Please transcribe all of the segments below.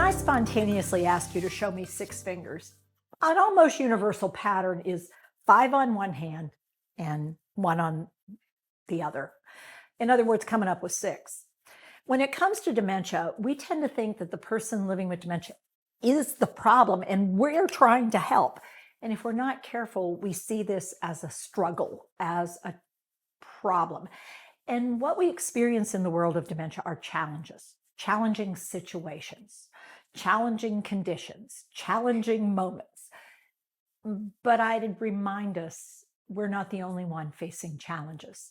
I spontaneously asked you to show me six fingers, an almost universal pattern is five on one hand and one on the other. In other words, coming up with six. When it comes to dementia, we tend to think that the person living with dementia is the problem and we're trying to help. And if we're not careful, we see this as a struggle, as a problem. And what we experience in the world of dementia are challenges, challenging situations, challenging conditions, challenging moments. But I'd remind us we're not the only one facing challenges.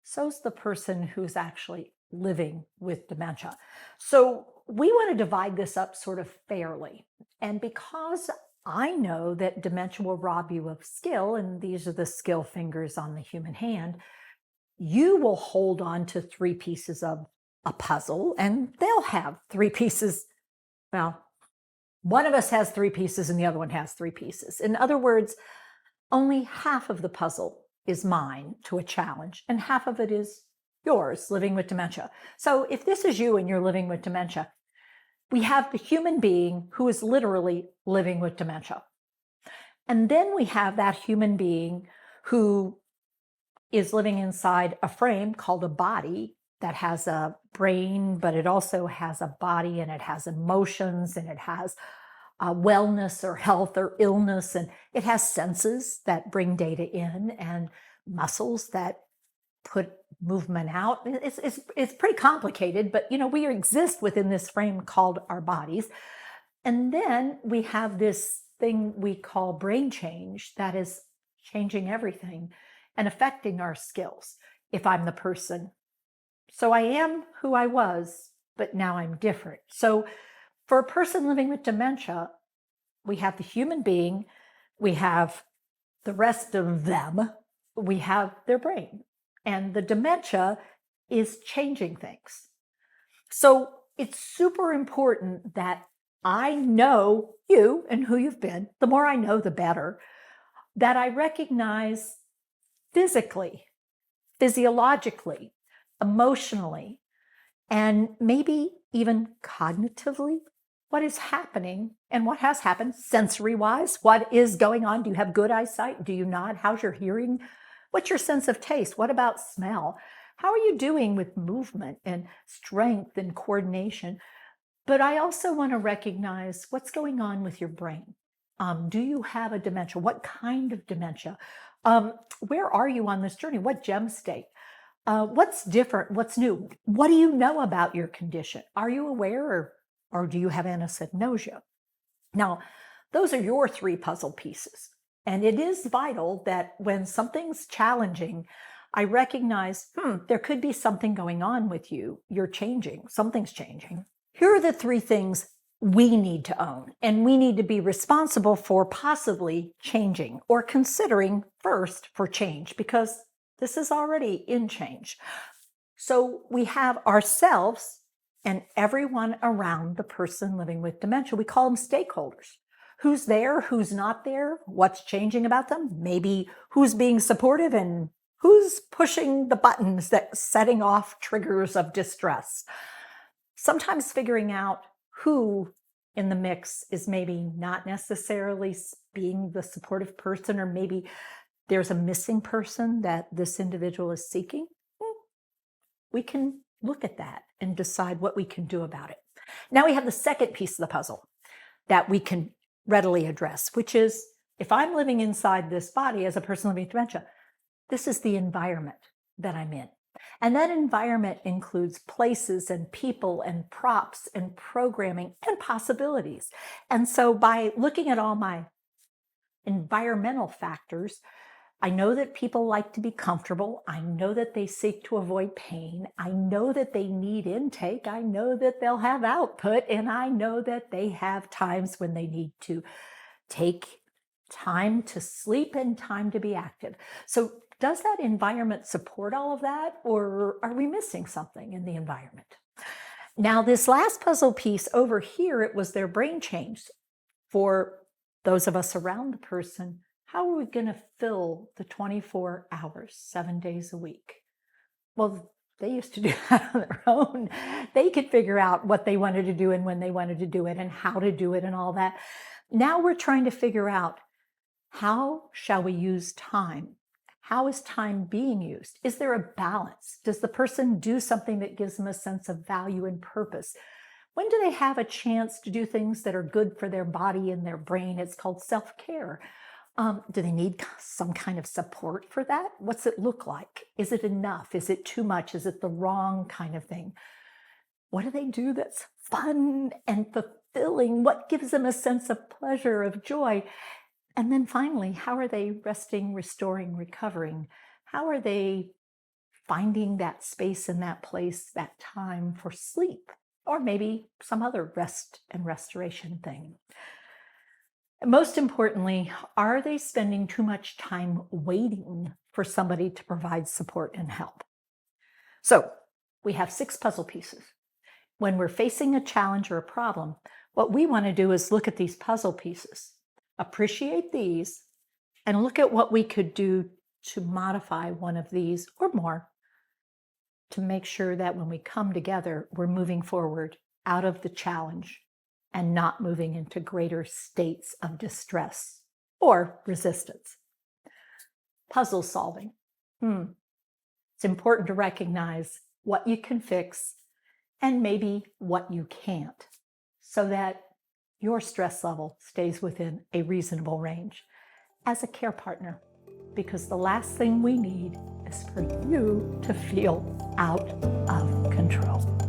So's the person who's actually living with dementia. So we want to divide this up sort of fairly. And because I know that dementia will rob you of skill, and these are the skill fingers on the human hand, you will hold on to three pieces of a puzzle and they'll have three pieces. Well, one of us has three pieces and the other one has three pieces. In other words, only half of the puzzle is mine to a challenge and half of it is yours living with dementia. So if this is you and you're living with dementia, we have the human being who is literally living with dementia. And then we have that human being who is living inside a frame called a body that has a brain, but it also has a body and it has emotions and it has wellness or health or illness, and it has senses that bring data in and muscles that put movement out. It's pretty complicated, but we exist within this frame called our bodies. And then we have this thing we call brain change that is changing everything and affecting our skills if I'm the person. So I am who I was, but now I'm different. So for a person living with dementia, we have the human being, we have the rest of them, we have their brain, and the dementia is changing things. So it's super important that I know you and who you've been. The more I know, the better. That I recognize physically, physiologically, emotionally, and maybe even cognitively what is happening and what has happened sensory-wise. What is going on? Do you have good eyesight? Do you not? How's your hearing? What's your sense of taste? What about smell? How are you doing with movement and strength and coordination? But I also want to recognize what's going on with your brain. Do you have a dementia? What kind of dementia? Where are you on this journey? What gem state? What's different? What's new? What do you know about your condition? Are you aware or do you have anosognosia? Now, those are your three puzzle pieces. And it is vital that when something's challenging, I recognize, there could be something going on with you. You're changing. Something's changing. Here are the three things we need to own, and we need to be responsible for possibly changing or considering first for change, because this is already in change. So we have ourselves and everyone around the person living with dementia. We call them stakeholders. Who's there, who's not there, what's changing about them, maybe who's being supportive and who's pushing the buttons that setting off triggers of distress. Sometimes figuring out who in the mix is maybe not necessarily being the supportive person, or maybe there's a missing person that this individual is seeking. We can look at that and decide what we can do about it. Now we have the second piece of the puzzle that we can readily address, which is if I'm living inside this body as a person living with dementia, this is the environment that I'm in. And that environment includes places and people and props and programming and possibilities. And so by looking at all my environmental factors, I know that people like to be comfortable. I know that they seek to avoid pain. I know that they need intake. I know that they'll have output. And I know that they have times when they need to take time to sleep and time to be active. So does that environment support all of that, or are we missing something in the environment? Now, this last puzzle piece over here, it was their brain change. For those of us around the person, how are we going to fill the 24 hours, 7 days a week? Well, They used to do that on their own. They could figure out what they wanted to do and when they wanted to do it and how to do it and all that. Now we're trying to figure out, how shall we use time? How is time being used? Is there a balance? Does the person do something that gives them a sense of value and purpose? When do they have a chance to do things that are good for their body and their brain? It's called self-care. Do they need some kind of support for that? What's it look like? Is it enough? Is it too much? Is it the wrong kind of thing? What do they do that's fun and fulfilling? What gives them a sense of pleasure, of joy? And then finally, how are they resting, restoring, recovering? How are they finding that space and that place, that time for sleep, or maybe some other rest and restoration thing? Most importantly, are they spending too much time waiting for somebody to provide support and help? So we have 6 puzzle pieces. When we're facing a challenge or a problem, what we want to do is look at these puzzle pieces, appreciate these, and look at what we could do to modify one of these or more to make sure that when we come together, we're moving forward out of the challenge and not moving into greater states of distress or resistance. Puzzle solving. It's important to recognize what you can fix and maybe what you can't, so that your stress level stays within a reasonable range as a care partner, because the last thing we need is for you to feel out of control.